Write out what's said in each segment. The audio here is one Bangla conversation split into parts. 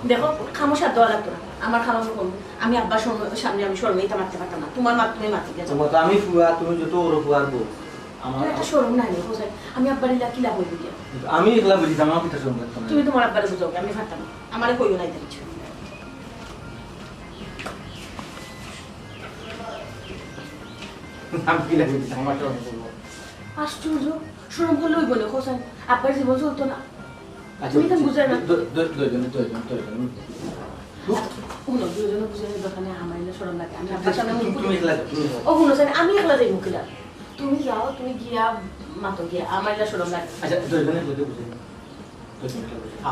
দেখো খামোশা দেওয়া লাগতো না আমার খালাম আমি আব্বার সামনে আমি শর্মিতা মারতে পারতাম না তোমার মা তুমি মারতে গেছো আমি ফুয়া তুমি যত ওর ফুয়ার বউ আমার একটা শরম নাই হোসেন আমি আব্বার ইলা কিলা হইব গিয়া আমি একলা বুঝি আমার কথা শরম করতাম তুমি তোমার আব্বারে বুঝাও আমি পারতাম না আমারে কইও নাই দিছ আমি কি লাগি আমার শরম করব আশ্চর্য শরম করলে হইব না হোসেন আব্বার জীবন চলতো না তুমি তো বুঝাই না দুইজনে উনো দুইজনে বুঝাই দোকানে আমার ইলা শরম লাগে আমি আব্বার সামনে তুমি একলা ও হোসেন আমি একলা যাই মুকিলা তুমি যাও তুমি গিয়া মাতো গিয়া আমার ইলা শরম লাগে আচ্ছা দুইজনে বুঝাই দুইজনে বুঝাই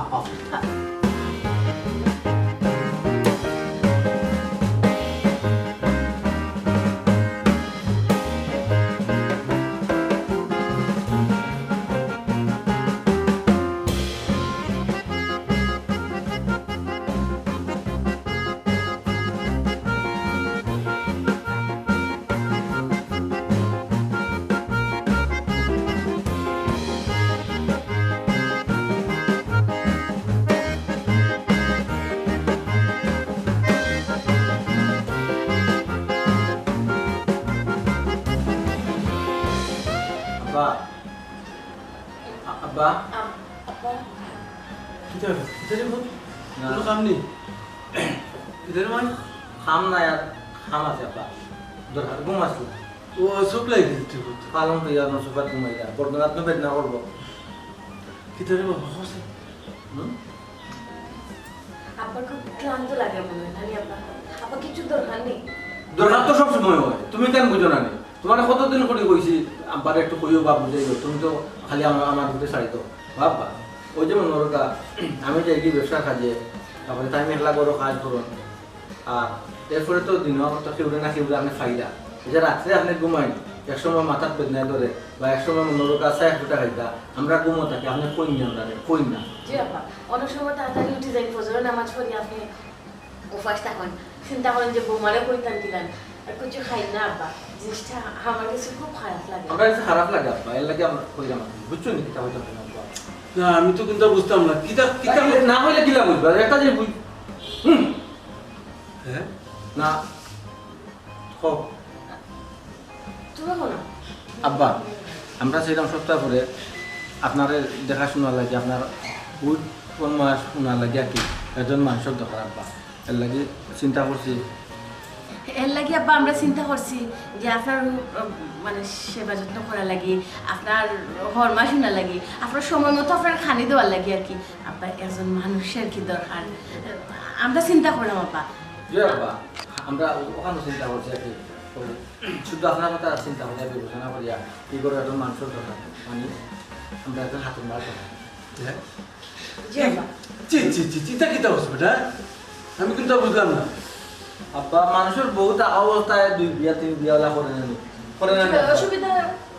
Abba, Abba, kita ni pun, lu kam ni, kita ni mana? ham na yaar, ham ache abba. Dor gum aslo. Oh, sup lagi kita pun. Palong to yaar no subat gumai yaar. Pornat no bedna korbo. Kita ni mana? Hose. Abba ko ক্লান্ত লাগে মনে হয় না আব্বা আপা কিছু দরকার নেই দরকার তো সব সময় হয় তুমি কেন বুঝো না তোমার কতদিন করে কইছি আব্বার একটু কইও বা বুঝাই দাও তুমি তো খালি আমার দিকে ছাড়ি দাও বাবা ওই যেমন নরকা আমি যাই কি ব্যবসা কাজে তারপরে তাই মেঘলা করো কাজ করো আর এরপরে তো দিন তো কেউরে না কেউরে আপনি ফাইদা যে রাত্রে আপনি ঘুমাই একসময় মাথার বেদনায় ধরে বা একসময় নরকা আছে 1 টাকা খাইতা আমরা ঘুমো থাকি আপনি কই না কই না জি আপা অনেক সময় তাড়াতাড়ি উঠে যাই ফজরের নামাজ পড়ি আপনি উপাস থাকেন চিন্তা করেন যে বৌমারে কইতাম দিলেন আর কিছু খাই না আব্বা জিনিসটা আমার কাছে খুব খারাপ লাগে আমার কাছে খারাপ লাগে আব্বা এর লাগে আমরা কইলাম বুঝছো নি কিতা হইতো না আব্বা না আমি তো কিন্তু বুঝতাম না কিতা না হইলে কিলা বুঝবা একটা যে বুঝ হ্যাঁ না ও তুমি বলো আব্বা আমরা সেরকম সপ্তাহ পরে আপনারে দেখাশোনা লাগে আপনার উঠ কোন মাস শোনা লাগে আর কি একজন মানুষের দরকার আব্বা এর লাগে চিন্তা করছি এর লাগি আব্বা আমরা চিন্তা করছি যে আপনার মানে সেবা যত্ন করা লাগে আপনার হরমা শোনা লাগে আপনার সময় মতো আপনার খানি দেওয়ার লাগে আর কি আব্বা একজন মানুষের কি দরকার আমরা চিন্তা করলাম আব্বা জি আব্বা আমরা ওখানে চিন্তা করছি আর কি শুধু আপনার কথা চিন্তা করিয়া বিবেচনা করিয়া কি করে একজন মানুষের দরকার মানে আমরা একজন হাতের মার দরকার হ্যাঁ জি আব্বা চিন্তা কিতা হচ্ছে বেটা আমি কিন্তু বুঝলাম না আব্বা মানুষের বহুত অবস্থায় 2 বিয়া 3 বিয়া করে না অসুবিধা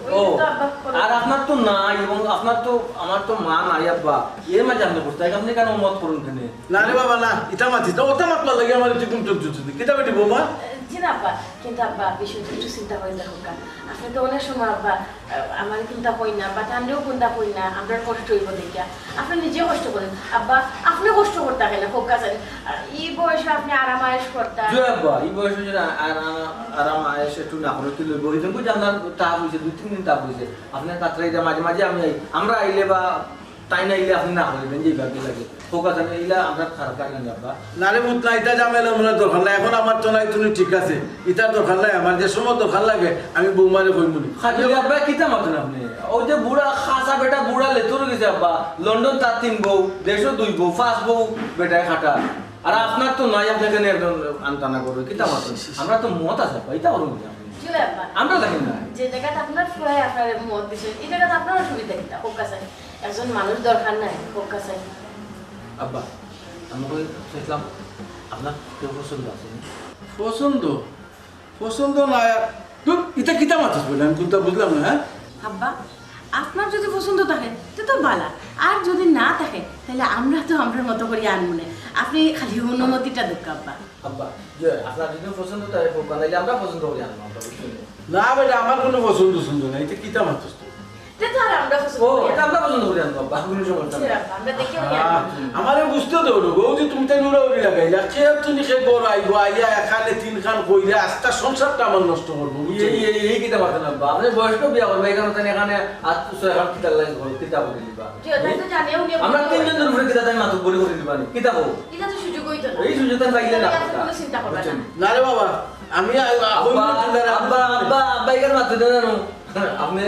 ও ওই তো আব্বা করে- আর আপনার তো নাই এবং আপনার তো আমার তো মা নাই আব্বা এর মাঝে আপনি বসতে আপনি কেন মত করুন কেন না রে বাবা না ইটা মাছি তো ওটা মাতলা লাগে আমার একটু কুমটক জুজুদি কিতা বেটি বৌমা জি না আব্বা, কিন্তু আব্বা বিষয়টা একটু চিন্তা করে দেখো কারণ আপনি তো অনেক সময় আব্বা আমার চিন্তা করি না বা তান্ডেও চিন্তা করি না আপনার কষ্ট হইব দেখিয়া আপনি নিজেও কষ্ট করেন আব্বা আপনি কষ্ট করতে থাকেন না খুব কাছে এই বয়সে আপনি আরাম আয়েস করতেন জয় আব্বা এই বয়সে যদি আরাম আয়েস একটু না করে তুলে বই কিন্তু জানার তাপ হয়েছে 2-3 দিন তাপ হয়েছে আপনার কাতরাই দেয় মাঝে মাঝে আমি আমরা আইলে বা তাই না আইলে আপনি না করবেন যে ভাবে লাগে ফোকাস আমি এইলা আমরা খারাপ লাগে না আব্বা না রে মুত না ইটা জামেলা মনে দরকার নাই এখন আমার তো নাই তুমি ঠিক আছে ইটা দরকার নাই আমার যে সময় দরকার লাগে আমি বৌমারে কইমুনি খাজলি আব্বা কিতা মাতেন আপনি ওই যে বুড়া খাসা বেটা বুড়া লেতুর গেছে আব্বা লন্ডন তার 3 বউ দেশও 2 বউ 5 বউ বেটায় খাটা আর আপনার তো নাই আপনাকে একদম আনতানা করবে কিতা মাতেন আমরা তো মত আছে আব্বা এটা করুন জি আব্বা আমরা জানি না যে জায়গাটা আপনার ফুয়াই আপনার মত দিছে এই জায়গাটা আপনার অসুবিধা কিটা খুব কাছে একজন মানুষ দরকার নাই খুব কাছে আব্বা আমি কই দেখলাম আপনার কেউ পছন্দ আছে পছন্দ পছন্দ না তুই ইটা কিতা মাতিস বলে আমি কোনটা বুঝলাম না হ্যাঁ আব্বা আপনার যদি পছন্দ থাকে তো তো ভালো আর যদি না থাকে তাহলে আমরা তো আমরা মতো করে আনবো না আপনি খালি অনুমতিটা দেখ আব্বা আব্বা যে আপনার যদি পছন্দ তাই হোক বানাইলে আমরা পছন্দ করি আনবো আমরা বুঝছেন? না বেটা আমার কোনো পছন্দ সুন্দর না এটা কিতা মাতিস তুই এটা তো আর আমরা পছন্দ ও করি এটা না। আমরা পছন্দ করি আনবো আব্বা কোনো সমস্যা জি নেই আব্বা, আমরা দেখে আমারে বুঝতে দেবো না বউ যে তুমি তাই উড়াউড়ি লাগাইলা কে তুমি সে বড় আইব আইয়া এখানে 3 খান কইরা আস্তা সংসারটা আমার নষ্ট করবো বুঝছেন? এই কিতা পারতেন আব্বা আপনি বয়স্ক বিয়া করবে এখানে তাই এখানে আর তো এখন কিতা লাগে কিতা করে দিবা জি তাই তো জানিও নিয়ে আমরা তিনজনের উপরে কিতা তাই মাতুক বলি করে দিবা কিতা হো এটা তো সুযোগ হইতো না এই সুযোগটা পাইলে না আপনি কোনো চিন্তা করবেন না না রে বাবা আমি আব্বা আব্বা আব্বা আব্বা এখানে মাতুক দেন জানো আপনি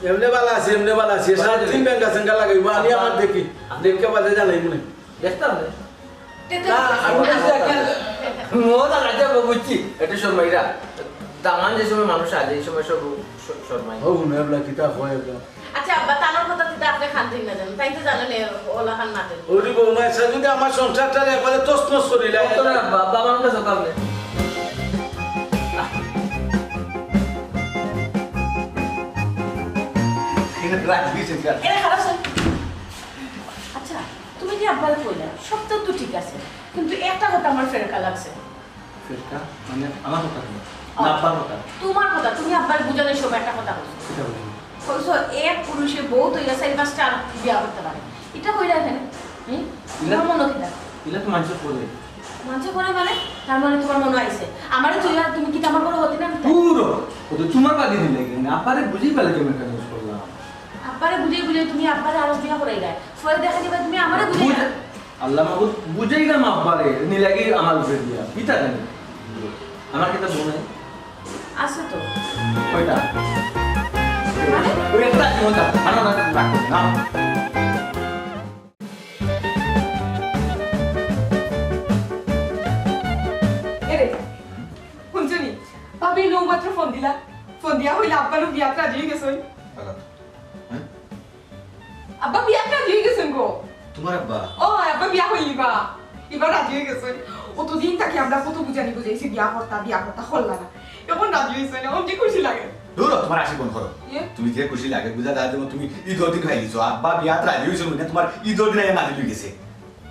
এমনি বালা আছে এমনি বালা আছে সারা দিন ব্যাংকা সেঙ্গা লাগাইবো আমি আমার দেখি দেখে বাদে জানাই মনে দেখতাম না এটা না, তো আমি বলছি একটা মোটা রাজা বুঝছি এটা শর্মাইরা দামান যে সময় মানুষ আছে এই সময় সব শর্মাই ও না এবলা কিতা হয় এবলা আচ্ছা আব্বা তানোর কথা তো আপনি খান দিন না জানেন তাই তো জানেন ওলা খান মাতেন ওরি বৌমা এসে যদি আমার সংসারটা একবারে তছনছ করিলা কত না বাবা আমার কাছে সকাল নেই এটা খারাপ স্যার আচ্ছা তুমি যে আব্বারে কইলা সব তো ঠিক আছে কিন্তু একটা কথা আমার ফেরকা লাগছে ফেরকা মানে আমার কথা না আব্বার কথা তোমার কথা তুমি আব্বারে বুঝানোর সময় একটা কথা বলছো সেটা বলি কইছো এক পুরুষে বউ তো ইয়া চারি পাঁচটা আর বিয়া করতে পারে এটা কইরা এখানে তোমার মনে কিনা এগুলা তো মানুষ করে মাঝে করে মানে তার মানে তোমার মনে আইছে আমারে তুই আর তুমি কি আমার বড় হতে না পুরো ও তো তোমার বাদি দিলে কিন্তু আপারে বুঝি পেলে কেমন কাজ করলাম আব্বারে বুঝিয়ে বুঝিয়ে তুমি আব্বারে আরো বিয়া করে গায় ফলে দেখা দিবা তুমি আমারে বুঝিয়ে বুঝে আল্লাহ মাহবুব বুঝেই গেলাম আব্বারে নিলাগি আমার উপরে দিয়া পিতা জানি আমার কিতা মনে আছে তো কয়টা মানে ওই একটা আছে মনে আনা না রাখো না এরে শুনছনি ভাবি নৌ মাত্র ফোন দিলা ফোন দিয়া হইলে আব্বারও বিয়াত রাজি হয়ে গেছেন আব্বা বিয়াত রাজি হয়ে গেছেন গো তোমার আব্বা ও আব্বা বিয়া হইলিবা এবার রাজি হয়ে গেছেন অতদিন তাকে আমরা কত বুঝানি বুঝাইছি বিয়া করতা হল্লা না এখন রাজি হয়েছেন এখন যে খুশি লাগে দূর হ, তোমার আসি কোন করো ইয়ে? তুমি যে খুশি লাগে বুঝা দাও যেমন তুমি ঈদর দিন খাই দিছো আব্বা বিয়াত রাজি হইছো না তোমার ঈদর দিন আগে মাঝে লই গেছে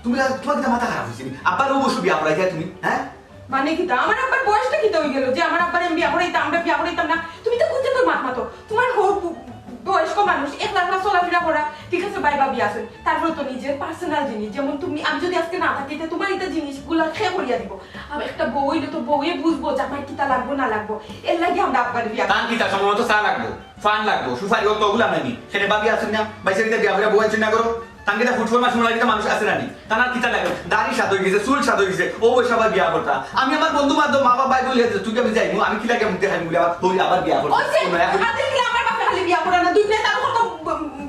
তুমি তোমার কি মাথা খারাপ হইছে আব্বার অবশ্য বিয়া করাইছা তুমি হ্যাঁ মানে কি তা আমার আব্বার বয়সটা কি হয়ে গেল যে আমার আব্বার আমি বিয়া করাইতাম আমরা বিয়া করাইতাম না তুমি তো বুঝতে তোর মাত মাতো তোমার বয়স্ক মানুষ একলা একলা চলাফেরা করা ঠিক আছে বাইবা বিয়া আছে তারপরে তো নিজের পার্সোনাল জিনিস যেমন তুমি আমি যদি আজকে না থাকি তা তোমার এটা জিনিসগুলো খেয়ে করিয়া দিব আমি একটা বউ হইলে তো বউয়ে বুঝবো যে আমার কিতা লাগবো না লাগবো এর লাগে আমরা আব্বার বিয়া তান কি তা সম্ভবত চা লাগবো ফান লাগবো সুপারি ও তগুলা নানি সেটা বাবি আছেন না বাইসে দিতে বিয়া করে বউ আছেন না করো তাঙ্গিটা ফুটবল মাছ মনে লাগে মানুষ আছে নানি তানার কিতা লাগে দাড়ি সাদ হয়ে গেছে চুল সাদ হয়ে গেছে ও বসে আবার বিয়া করতা আমি আমার বন্ধু বান্ধব মা বাবা বলে তুই আমি যাইমু আমি কি লাগে মুখে হাই মুলে আবার তুই আবার বিয়া করতা ওই যে আদের কি আমার বাপে খালি বিয়া করা না দুই মেয়ে তার কত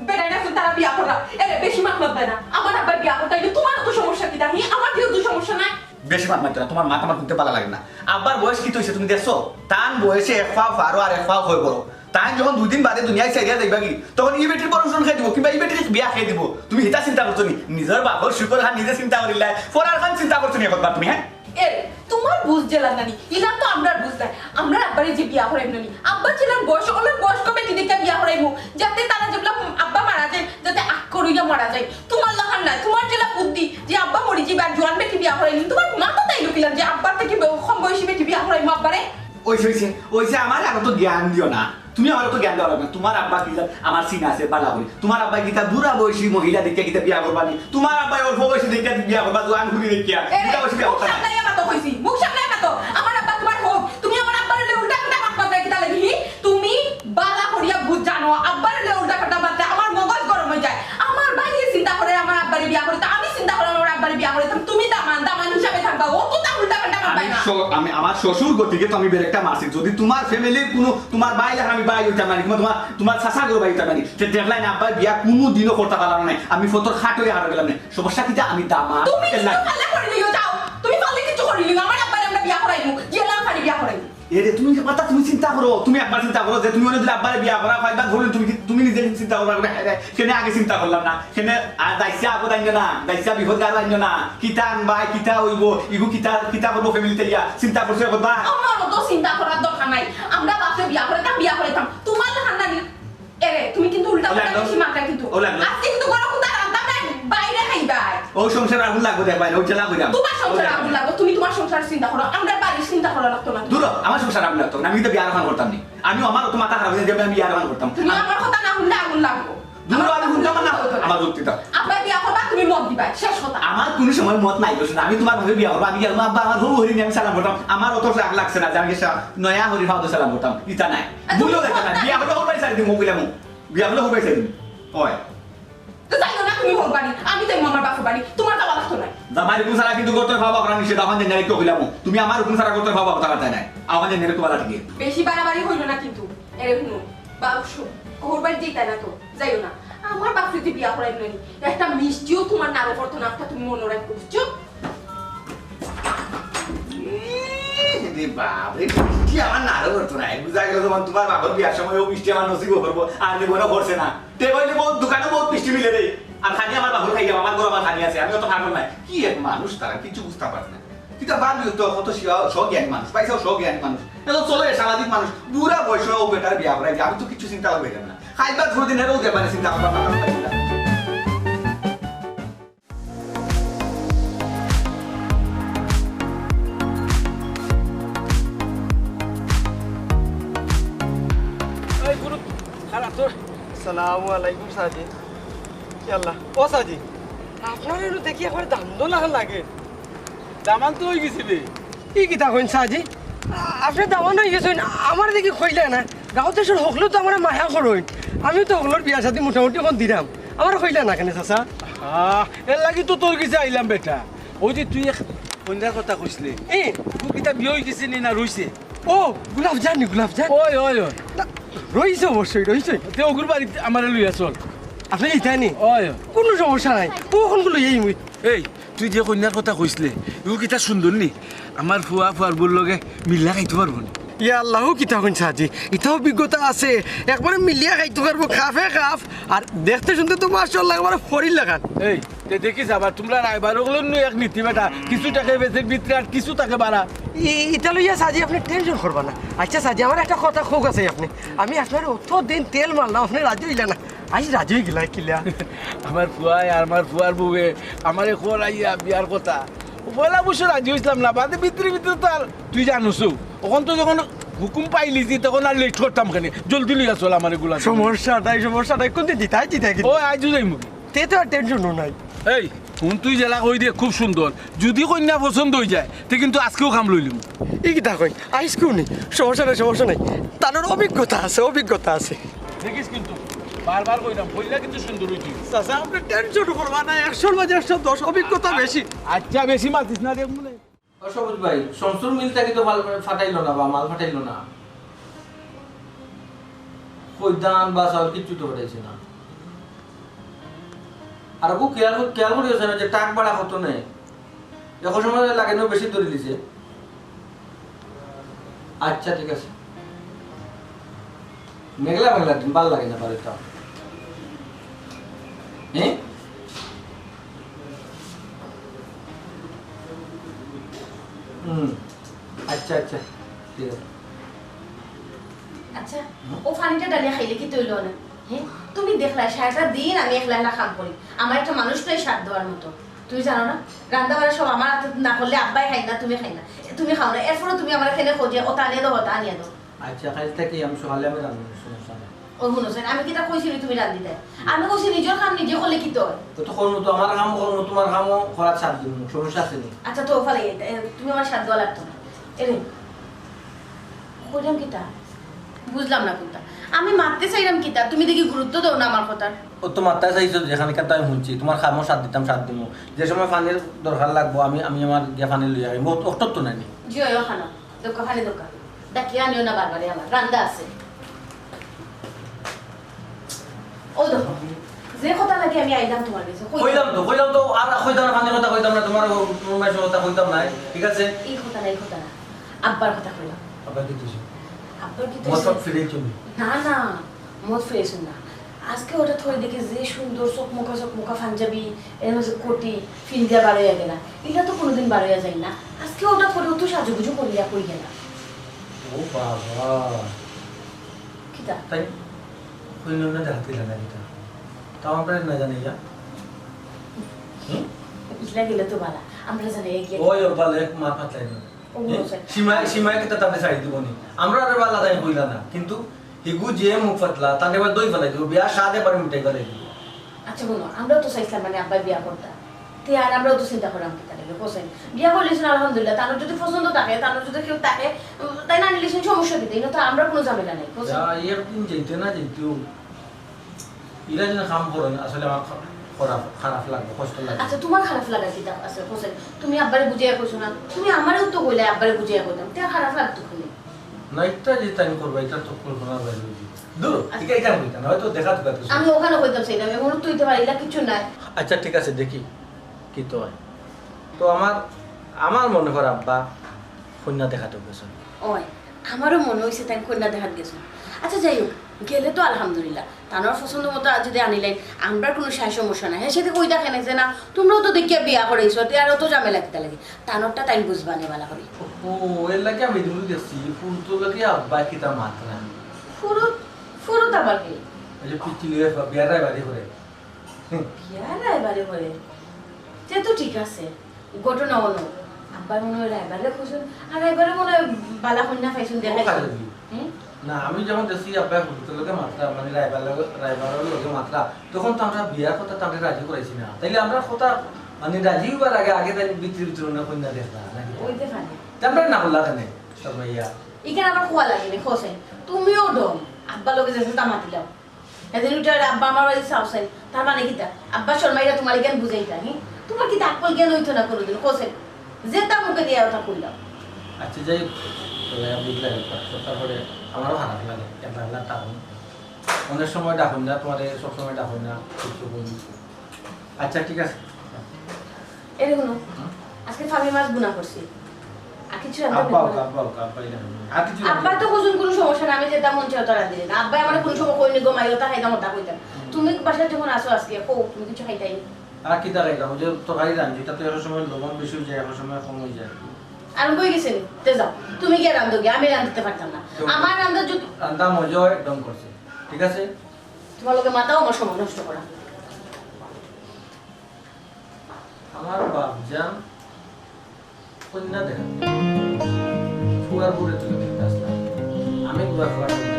বেড়াই না তারা বিয়া করা এরে বেশি মাত দেয় না আমার আব্বার বিয়া করতে হইলে তোমার তো সমস্যা কি দাহি আমার কেউ তো সমস্যা নাই বেশি মাত মাত্রা তোমার মাথা মার শুনতে ভালো লাগে না আব্বার বয়স কি হইছে তুমি দেখছো তান বয়সে এক ফাও ফারো আর এক ফাও হয়ে বড় তাই যখন 2 দিন বাদে দুনিয়ায় চাইয়া যাইবা কি তখন ই বেটির পড়াশোনা খাই দিব কিংবা ই বেটির বিয়া খাই দিব তুমি হিতা চিন্তা করছো নি নিজের বাপর শুকর হান নিজে চিন্তা করিলা ফরার খান চিন্তা করছো নি এখন তুমি হ্যাঁ এ তোমার বুঝ জেলার নানি ইলা তো আমরা বুঝ নাই আমরা আব্বারে যে বিয়া করাইব নানি আব্বা ছিলেন বয়স অনেক বয়স্ক বেটি দেখে বিয়া করাইবো যাতে তারা যেগুলা আব্বা মারা যায় যাতে আক করিয়া মারা যায় তোমার লাহান নাই তোমার জেলা বুদ্ধি যে আব্বা মরি যাবে আর জোয়ান বেটি বিয়া করাইনি তোমার মাথা তাই লুকিলাম যে আব্বার থেকে কম বয়সী বেটি বিয়া করাইবো আব্বারে ওইছে আমার আর তো জ্ঞান দিও না তুমি আমার তো জ্ঞান দেওয়া লাগবে তোমার আব্বা কি আমার সিনা আছে বালা করি তোমার আব্বা গীতা বুড়া বয়সী মহিলা দেখে গীতা বিয়া করবানি তোমার আব্বা অল্প বয়সী দেখে বিয়া করবা জোয়ান ঘুরি দেখিয়া বুড়া বয়সী বিয়া করবা সামনে মাতো কইছি মুখ সামনে মাতো আমার আব্বা তোমার হোক তুমি আমার আব্বারে লে উল্টা উল্টা মাত মাত্রা কিতা লাগি তুমি বালা করিয়া বুঝ জানো আব্বারে লে উল্টা কাটা মাত্রা আমার মগজ গরম হয়ে যায় আমার ভাইয়ে চিন্তা করে আমার আব্বারে বিয়া করে তা আমি চিন্তা করে আমার আব্বারে বিয়া করে তুমি দামান হিসাবে থাকবা ও তো তা উল্টা কাটা মারবাই না আমি আমার শ্বশুর গতিকে তো আমি বেরেকটা মারছি যদি তোমার ফ্যামিলির কোনো তোমার ভাই আর আমি ভাই হইতাম না কিংবা তোমার চাচা গরু ভাই হইতাম না সে দেখলাই না আব্বার বিয়া কোনো দিনও করতে পারলাম না আমি ফটোর খাট হয়ে হারা গেলাম না সমস্যা কি আমি দামা তুমি ফালে করে লিও যাও তুমি ফালে কিছু করে লিও আমার আব্বারে আমরা বিয়া করাইমু জেলা ফালি বিয়া করাইমু এরে তুমি কথা তুমি চিন্তা করো তুমি একবার চিন্তা করো যে তুমি যদি আব্বারে বিয়া করা ফায়দা ধরুন তুমি নিজে চিন্তা করো সেনে আগে চিন্তা করলাম না সেনে দাইসা আপদ আইন না দাইসা বিপদ গাড়ো আইন না কিতা আনবা কিতা হইব ইগু কিতা করবো ফ্যামিলিতে ইয়া চিন্তা করছে কথা আমার তো চিন্তা করার দরকার নাই আমরা বাপে বিয়া করাইতাম তোমার হান্দানি এরে তুমি কিন্তু উল্টা উল্টা বেশি মাত্রা কিন্তু আজকে কিন্তু কোনো কুদা রান্না বাইরে খাইবা ও সংসার আগুন লাগবে দেখবা ও জেলা কইরাম তোমার সংসার আগুন লাগবে তুমি তোমার সংসার চিন্তা করো আমরা বাড়ির চিন্তা করা লাগতো না দূর আমার সংসার আগুন লাগতো না আমি তো বিয়ার আহ্বান করতাম নি আমি আমার তো মাথা খারাপ হয়ে যাবে আমি বিয়ার আহ্বান করতাম তুমি আমার কথা না শুনলে আগুন লাগবো দূর আগুন শুনতাম না আমার যুক্তি দাও আব্বা বিয়া করবা তুমি মত দিবা শেষ কথা আমার কোনো সময় মত নাই বলছ আমি তোমার ভাবে বিয়া করবো আমি গেলাম আব্বা আমার হবু হরি আমি সালাম করতাম আমার অত রাগ লাগছে না যে আমি নয়া হরি ভাও সালাম করতাম ইতা নাই বুঝলো দেখা না বিয়া হলে হবাই সারি দিম বললাম বিয়া হলে হবাই সারি দিম হয় তো যাই না তুমি হোক বাড়ি আমি তাই আমার বাপের বাড়ি তোমার যাওয়া লাগতো না জামাই হুকুম ছাড়া কিন্তু করতে ভাবা করা নিষেধ আহ্বান জেনারে কেউ কইলাম তুমি আমার হুকুম ছাড়া করতে ভাবা কথা কথা নাই আহ্বান জেনারে তোমার ঠিক বেশি বাড়াবাড়ি হইল না কিন্তু এরে শুনো বাবু ওর বাড়ি যেতে না তো যাইও না আমার বাপরিতে বিয়া করাই নই একটা মিষ্টিও তোমার নারো করতো না একটা তুমি মনে রাখো বুঝছো বাপরে মিষ্টি আমার নাড়ো করতো না বুঝা গেল তোমার বাবার বিয়ার সময় ও মিষ্টি আমার নসিব করবো আর নেবো করছে না টেবলে বহুত দোকানে বহুত মিষ্টি মিলে রে আর খানি আমার বাবুর খাই আমার ঘর আমার খানি আছে আমি অত খাবো নাই কি এক মানুষ তারা কিছু বুঝতে পারছে না কিন্তু বাবু তো কত সজ্ঞানী মানুষ পাইসাও সজ্ঞানী মানুষ এত চলে সামাজিক মানুষ বুড়া বয়স ও বেটার বিয়া করাই আমি তো কিছু চিন্তা করবে না খাইবার ধরে দিনেরও দেবে না চিন্তা করবার আসসালামু আলাইকুম সাজি আল্লাহ ও সাজি আপনার একটু দেখি একবার দাম তো লাগে দামান তো হয়ে গেছি রে কি কিতা কইন সাজি আপনি দামান হয়ে গেছেন আমার দেখি কইলে না গাঁও দেশের হকলেও তো আমার মায়া করইন আমি তো হকলোর বিয়া সাথে মোটামুটি এখন দিলাম আমার কইলে না কেন চাচা এর লাগি তো তোর কাছে আইলাম বেটা ওই যে তুই এক কন্যার কথা কইসলে এই তুই কিতা বিয়ে হয়ে গেছিস না রইছে ও গোলাপ জান ওই ওই ওই রইছে অবশ্যই রইছে তে ওগুর বাড়িতে আমার লইয়া চল আপনি ইতানি ওই কোনো সমস্যা নাই ওখানগুলো এই মুই এই তুই যে কন্যার কথা কইসলে এগুলো কিতা সুন্দর নি আমার ফুয়ার বোর লগে মিল্লা খাইতে পারবো না ইয়া আল্লাহ কিতা কইন সাজি ইতাও অভিজ্ঞতা আছে একবারে মিলিয়া খাইতে পারবো খাফে খাফ আর দেখতে শুনতে তো মাশাআল্লাহ একবারে ফরিল লাগান এই তে দেখিস আবার তোমরা রাইবার ওগুলো এক নীতি বেটা কিছু টাকা বেচের ভিতরে আর কিছু টাকা বাড়া ইটা লইয়া সাজি আপনি টেনশন করবা না আচ্ছা সাজি আমার একটা কথা খোক আছে আপনি আমি আপনার অত দিন তেল মারলাম আপনি রাজি হইলা না আজ রাজি হয়ে গেলা কিলা আমার ফুয়াই আর আমার ফুয়ার বউয়ে আমার খোর আইয়া বিয়ার কথা পয়লা বছর রাজি হয়েছিলাম না বাদে ভিতরে তো আর তুই জানোসো ওখান তো যখন হুকুম পাইলি যে তখন আর লেট করতাম কেন জলদি লিয়া চল আমার এগুলা সমস্যাটাই কোন দিন দিতাই ও আজও যাই মুখ তে তো আর টেনশনও নাই এই কোন তুই জেলা কই দিয়ে খুব সুন্দর যদি কন্যা পছন্দ হয়ে যায় তে কিন্তু আজকেও কাম লইলিম ই কিতা কই আইস কেউ নেই সমস্যা নাই তার অভিজ্ঞতা আছে দেখিস কিন্তু বারবার কইলাম কইলা কিন্তু সুন্দর হইছি চাচা আপনি টেনশন করবা না 100 মাঝে 110 অভিজ্ঞতা বেশি আচ্ছা বেশি মাতিস না রে মনে সবুজ ভাই সংসুর মিলটা কিন্তু মাল ফাটাইলো না বা মাল ফাটাইলো না কই দান বা সব কিছু তো ফাটাইছে না আর ও খেয়াল করিয়েছে না যে টাক বাড়া হতো না এখন সময় লাগানো বেশি ধরে দিছে আচ্ছা ঠিক আছে মেঘলা দিন ভাল লাগে না বাড়িটা হ্যাঁ রান্না খাইলে কি তৈল না হ্যাঁ তুমি দেখলা সারাটা দিন আমি একলা একলা কাম করি আমার একটা মানুষ নাই সাথ দেওয়ার মতো তুমি জানো না রান্না বাড়া সব আমার হাতে না করলে আব্বাই খাই না তুমি খাই না তুমি খাও না এরপরে তুমি আমার খেলে খোঁজে ওটা আনিয়ে দাও ওটা আনিয়ে দাও আচ্ছা কাল থেকে আমি সকালে আমি রান্না সমস্যা নেই ও শুনোছেন আমি কিতা কইছিলি তুমি রান্ধি দেয় আমি কইছি নিজের কাম নিজে করলে কি তোর তো করবো তো আমার কাম করবো তোমার কামও করার সাথ দিব সমস্যা আছে নি আচ্ছা তো ওফালে তুমি আমার সাথ দেওয়া লাগতো না এরে কইলাম কিতা বুঝলাম না কোনটা আমি মারতে চাইলাম কিতা তুমি দেখি গুরুত্ব দাও না আমার কথার ও তো মাত্রায় চাইছো যেখানে কথা আমি শুনছি তোমার কামও সাথ দিতাম সাথ দিব যে সময় পানির দরকার লাগবো আমি আমি আমার গিয়া পানি লই আইম অত তো নাই জিও খানো দোকা খালি দোকা ডাকি আনিও না বারবারে আমার রান্দা আছে ও দেখো যে কথা লাগে আমি আইলাম তোমার কাছে কইলাম তো আর কইতাম না পানির কথা কইতাম না তোমার মাসের কথা কইতাম না ঠিক আছে এই কথা না আব্বার কথা কইলাম আবার কি তুই আব্বার কি মত ফিরে চলি না না মত ফ্রেশ না আজকে ওটা থই দেখে যে সুন্দর চকমকা পাঞ্জাবি এর মধ্যে কোটি ফিন্দিয়া বার হইয়া গেলা এটা তো কোনোদিন বার হইয়া যায় না আজকে ওটা করে তো সাজুগুজু করিয়া কই গেলা ও বাবা কিতা তাই কইলো না জানতে লাগা এটা তাও আমরা না জানি ইয়া ইসলা গেলে তো বালা আমরা জানি গিয়ে ওই বালে এক মা পাতলাই না সীমায় কিতা তাতে ছাড়ি দিব নি আমরা আরে বালা তাই কইলা না কিন্তু হিগু যে মুখ ফাতলা তাকে এবার দই ফেলাই দিব বিয়া সাদে পারে মিটাই ফেলাই দিব আচ্ছা বলো আমরাও তো চাইছিলাম মানে আব্বাই বিয়া করতা তে আর আমরাও তো চিন্তা করলাম কি তাহলে কোসেন বিয়া করলেছেন আলহামদুলিল্লাহ তার যদি পছন্দ থাকে তার যদি কেউ থাকে তাই না নিলেছেন সমস্যা কি তাই না তো আমরা কোনো ঝামেলা নাই কোসেন যা ইয়ার দিন যেতে না যেতেও ইরা যেন কাম করেন আসলে আমার খারাপ লাগবে কষ্ট লাগবে আচ্ছা তোমার খারাপ লাগা কি তা আছে কোসেন তুমি আব্বারে বুঝিয়া কইছো না তুমি আমারও তো কইলে আব্বারে বুঝিয়া কইতাম তে খারাপ লাগতো খুলে না এটা যে তাই করবে এটা তো কল্পনার বাইরে হইছে দূর ঠিক আছে কেন কইতা না হয়তো দেখা তো কথা আমি ওখানে কইতাম সেইটা আমি মনে তুইতে পারিলা কিছু নাই আচ্ছা ঠিক আছে দেখি কি তো হয় তো আমার মনে হয় আব্বা কন্যা দেখাতে গেছে ওই আমারও মনে হইছে তাই কন্যা দেখাত গেছো আচ্ছা যাই হোক গেলে তো আলহামদুলিল্লাহ তানোর পছন্দ মতো যদি আনিলেন আমরা কোনো সমস্যা নাই হ্যাঁ সেটা কই দেখেন যে না তোমরাও তো দেখিয়া বিয়া করাইছো তে আরও তো ঝামেলা কিতা লাগে তানোরটা তাই বুঝবা নে বালা করে ও এর লাগে আমি দুলু দেখছি ফুল তো লাগে আব্বা কিতা মাত্রা ফুরুত আবার কি এই যে পিচি লিয়ে বিয়ারাই বাড়ি করে বিয়া রায়বারে করে সে তো ঠিক আছে ঘটনা অন্য আব্বার মনে হয় রায়বারে খুঁজুন আর রায়বারে মনে হয় বালা কন্যা পাইছুন দেখাইছেন হুম না আমি যখন দেখছি আব্বা ফুলতো লাগে মাত্রা মানে রায়বারের লগে মাত্রা তখন তো আমরা বিয়ার কথা তাকে রাজি করাইছি না তাইলে আমরা কথা মানে রাজি হবার আগে তাই ভিতরে না কন্যা দেখলা নাকি ওইতে ফানে তারপরে না বললা কেন সবাই ইয়া এখানে আবার খোয়া লাগেনি খোসেন তুমিও ডম আব্বা লোকে যেতে তা মাতিলাম এদিন উঠে আব্বা আমার বাড়ি চাওছেন তার মানে কিতা আব্বা শর্মাইরা তোমার জ্ঞান বুঝাইতা হি তোমার কি তাকল জ্ঞান হইতো না কোনোদিন খোসেন যেটা মুখে দিয়ে ওটা করলাম আচ্ছা যাই বুঝলে তারপরে আমারও খারাপ লাগে একলা ডাকুন অনেক সময় ডাকুন না তোমার সবসময় ডাকুন না কিছু বলি আচ্ছা ঠিক আছে এরকম আজকে ফামি মাছ গুনা করছি আর কিছু আব্বা তো কোজন কোনো সমস্যা না আমি যেটা মন চাই ওটা দিলেন আব্বাই আমার কোনো সময় কইনি গো মাই ওটা খাইতাম ওটা কইতাম তুমি বাসায় যখন আসো আজকে কো তুমি কিছু খাইতাই আর কি দাঁড়াইলাম যে তরকারি রান্ধি এটা তো এক সময় লবণ বেশি হয়ে যায় এক সময় কম হয়ে যায় আর বই গেছেন তে যাও তুমি গিয়ে রান্ধো গিয়ে আমি রান্ধতে পারতাম না আমার রান্ধা যদি রান্ধা মজা একদম করছে ঠিক আছে তোমার লোকে মাথাও আমার সময় নষ্ট করা আমার বাপ যান কন্যা দেখা ফুয়ার বুড়ে তুলে দিতে আসলাম আমি গুয়া খাওয়ার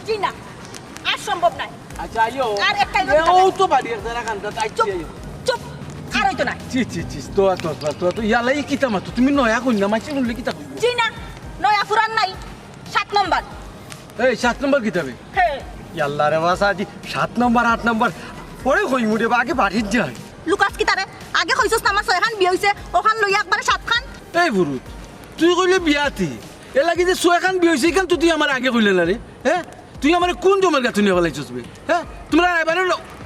জি না আর সম্ভব নাই আচ্ছা আইও আর একটাই লোক ও তো বাড়ি যারা কান্দা চুপ আইছে চুপ আর হইতো না চি তো ইয়ালাই কিতা মাতো তুমি নয়া কইনা মাইছে বললে কিতা কইব জি না নয়া ফুরান নাই 7 নম্বর এই 7 নম্বর কিতাবে হ্যাঁ ইয়াল্লা রে বাসাজি 7 নম্বর 8 নম্বর পরে কই মুড়ে আগে বাড়ির যায় লুকাস কি তারে আগে কইছস না আমার 6 খান বিয়ে হইছে ওখান লইয়া একবারে 7 খান এই বুরুত তুই কইলে বিয়াতি এ লাগি যে সোয়াখান বিয়ে হয়েছে কেন তুই আমার আগে কইলে না রে হ্যাঁ তুই আমার কোন জমের গাছ নিয়ে ফেলাইছিস হ্যাঁ তোমরা এবারে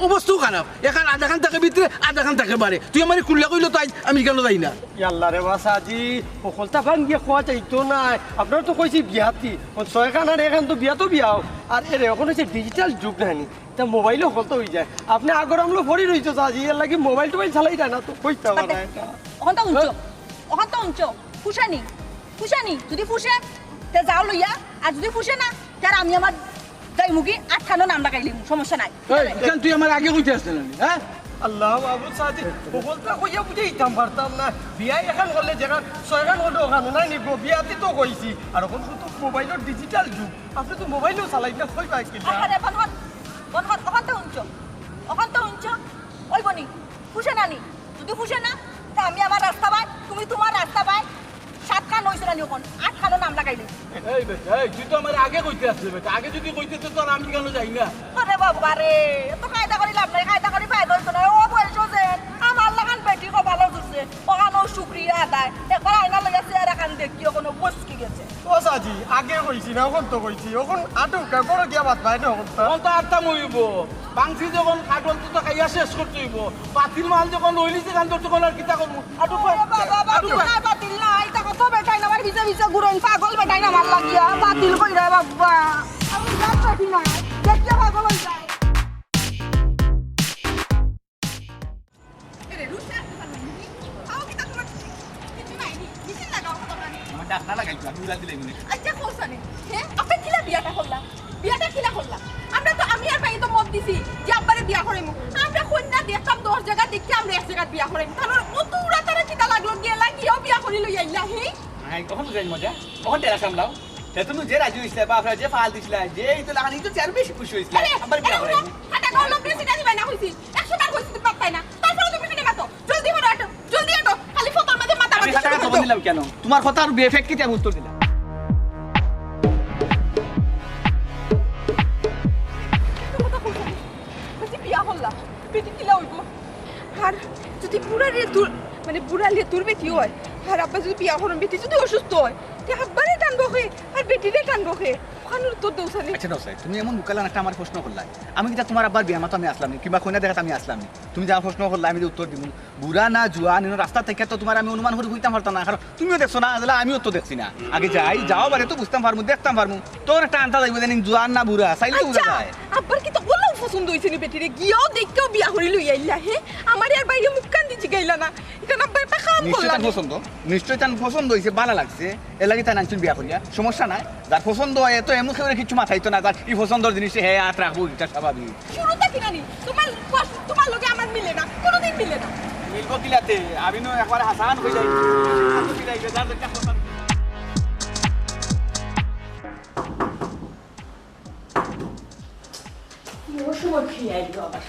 অবস্থাও খারাপ এখান আধাখান থাকে ভিতরে আধাখান থাকে বারে তুই আমার খুললে কইলো তাই আমি কেন যাই না ইয়াল্লা রে বাসাজি সকলটা ভাঙ্গিয়ে খোয়া চাইতো নাই আপনার তো কইছি বিয়াতি ছয়খান আর এখান তো বিয়া তো বিয়াও আর এর এখন হচ্ছে ডিজিটাল যুগ নানি তা মোবাইলে সকল তো হয়ে যায় আপনি আগর আমলো ভরি রইছো আজি এর লাগি মোবাইল টোবাইল চালাই যায় না তো কইতে পারে না এটা ওখানটা উঞ্চ ওখানটা উঞ্চ ফুসানি ফুসানি যদি ফুসে তে যাও লইয়া আর যদি ফুসে না তার আমি আমার যাই মুগি আটখানো নাম লাগাইলিম সমস্যা নাই কেন তুই আমার আগে কইতে আসলে না হ্যাঁ আল্লাহ বাবু সাজি সকলটা কইয়া বুঝে ইতাম পারতাম না বিয়া এখন হলে যেখান ছয়খান হলে ওখানে নাই নিব বিয়াতি তো কইছি আর এখন শুধু মোবাইলের ডিজিটাল যুগ আপনি তো মোবাইলও চালাই না কই পাই কিনা ওখানে বনহন বনহন ওখানটা উঞ্চ ওখানটা উঞ্চ ওই বনি ফুসে নানি যদি ফুসে না তা আমি আমার রাস্তা পাই তুমি তোমার রাস্তা পাই সাতখান হইছে নানি ওখান আটখানো নাম লাগাইলিম এই বেটা এই তুই তো আমার আগে কইতে আসলে বেটা আগে যদি কইতে তো আর আমি কেন যাই না আরে বাবা রে এত কায়দা করি লাভ নাই কায়দা করি পাই দইতো না ও বলছো যে আমার লাগান বেটি কো ভালো দিছে ওখানেও শুকরিয়া আদায় একবার আয়না লইয়া চেয়ার এখান দেখি ওখানে বসকি গেছে ও সাজি আগে কইছি না এখন তো কইছি এখন আটকা বড় দিয়া বাত পাই না এখন তো তখন তো আটটা মরিব বাংসি যখন কাটল তো খাইয়া শেষ করতে হইব পাতিল মাল যখন রইলি সেখান তোর তখন আর কিতা করবো আটক বাবা বাবা বাতিল নাই তা কত বেটাই না আমার ভিজা ভিজা ঘুরন পাগল বেটাই না আমার লাগিয়া বাতিল কইরা বাবা আমি জাত পাতি না দেখতে পাগল হই যায় এরে রুশা আও কি তা তোমার কিছু নাই নি মিশন লাগাও তোমরা আমার ডাক না লাগাইছো আমি উড়া দিলাই মনে আচ্ছা কোসানে হ্যাঁ আপনি কিলা বিয়াটা করলা বিয়াটা কিলা করলা আমরা তো আমি আর ভাই তো মত দিছি যে আব্বারে বিয়া করাইমু আমরা কন্যা দেখতাম 10 জায়গা দেখি আমরা এক জায়গা বিয়া করাইমু তাহলে অত উড়া তারা কিটা লাগলো গেলা গিয়েও বিয়া করি লই আইলা হে আই কখন যাই মজা কখন তেরা সামলাও তে তুমি যে রাজি হইছিলে বা আপনারা যে ফাল দিছিলা যে এই তো লাগানি তো চার বেশি খুশি হইছিলে আবার বিয়া করাই হাটা গলম প্রেসিডেন্ট দিবাই না হইছি 100 বার কইছি তুমি পাত্তাই না তারপরে তুমি কিনে মাতো জলদি হলো আটো জলদি আটো খালি ফটোর মধ্যে মাথা আমি হাতাটা তো দিলাম কেন তোমার কথা আর বিয়ে ফেক কি আমি উত্তর দিলাম বিয়া হল্লা বেটি কিলা হইব আর যদি বুড়া রে দূর মানে বুড়া লে দূর বেটি হয় আর আব্বা যদি বিয়া করেন বেটি যদি অসুস্থ হয় তে আব্বারে টানবো কে আর বেটিরে টানবো কে ওখানে উত্তর দৌসানি আচ্ছা দাও স্যার তুমি এমন মুকালান একটা আমার প্রশ্ন করলা আমি কি তোমার আব্বার বিয়া মাতো আমি আসলাম না কিংবা কইনা দেখাতে আমি আসলাম না তুমি যা প্রশ্ন করলা আমি যে উত্তর দিব বুড়া না জুয়ান এনে রাস্তা থেকে তো তোমার আমি অনুমান করে হইতাম পারতাম না কারণ তুমিও দেখছো না আসলে আমিও তো দেখছি না আগে যাই যাও বারে তো বুঝতাম পারমু দেখতাম পারমু তোর একটা আন্তা যাইব জানি জুয়ান না বুড়া চাইলে বুঝা যায় আব্বার কি তো ওলাও পছন্দ হইছে নি বেটিরে গিয়াও দেখতেও বিয়া করি লই আইলা হে আমার আর বাইরে মুখ কান দিছি গাইলা না এটা আব্বা একটা কাম করলা নিশ্চয় তার পছন্দ হয়েছে ভালো লাগছে এর লাগে তাই নাচুন বিয়া করিয়া সমস্যা নাই যার পছন্দ হয় তো এমন খেয়ে কিছু মাথায় তো না যার এই পছন্দর জিনিস হে হাত রাখবো এটা স্বাভাবিক শুরুতে কি নানি তোমার লগে আমার মিলে না কোনোদিন মিলে না মিলবো কিলাতে আমি নো একবার হাসান হয়ে যাই ও সময় খেয়ে আইলো আবার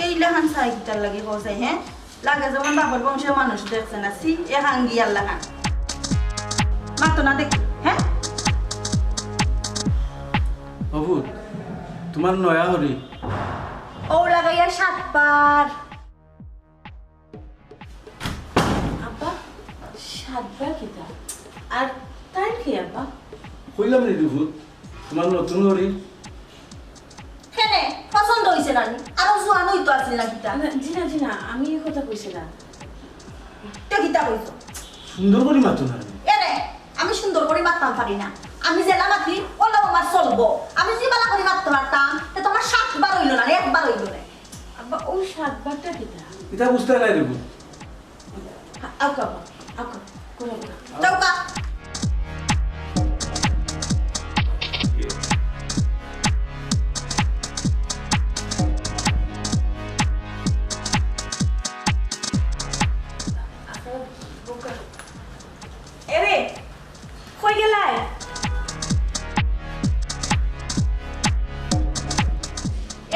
এই লেখান সাইকেল লাগে বসাই হ্যাঁ লাগে যেমন বাপর বংশের মানুষ দেখছে না সি এ হাঙ্গি আল্লাহ মাতো না দেখি হ্যাঁ বাবু তোমার নয়া হরি ও লাগাইয়া 7 বার আব্বা 7 বার কিতা আর তাই কি আব্বা কইলাম রে দুপুর তোমার নতুন হরি হ্যাঁ পছন্দ হইছে না আরো জোয়ান হইতো আসলে না কিতা জি না আমি এই কথা কইছি না তে কিতা কইছো সুন্দর করে মাতো না এরে আমি সুন্দর করে মারতাম পারি না আমি জেলা মাতি ওলা আমার চলবো আমি যে বালা করে মারতে পারতাম তে তোমার 7 বার হইলো না 1 বার হইলো না আব্বা ওই 7 বারটা কিতা এটা বুঝতে নাই রে আকা আকা কোলা চৌকা এরে কই গেলাই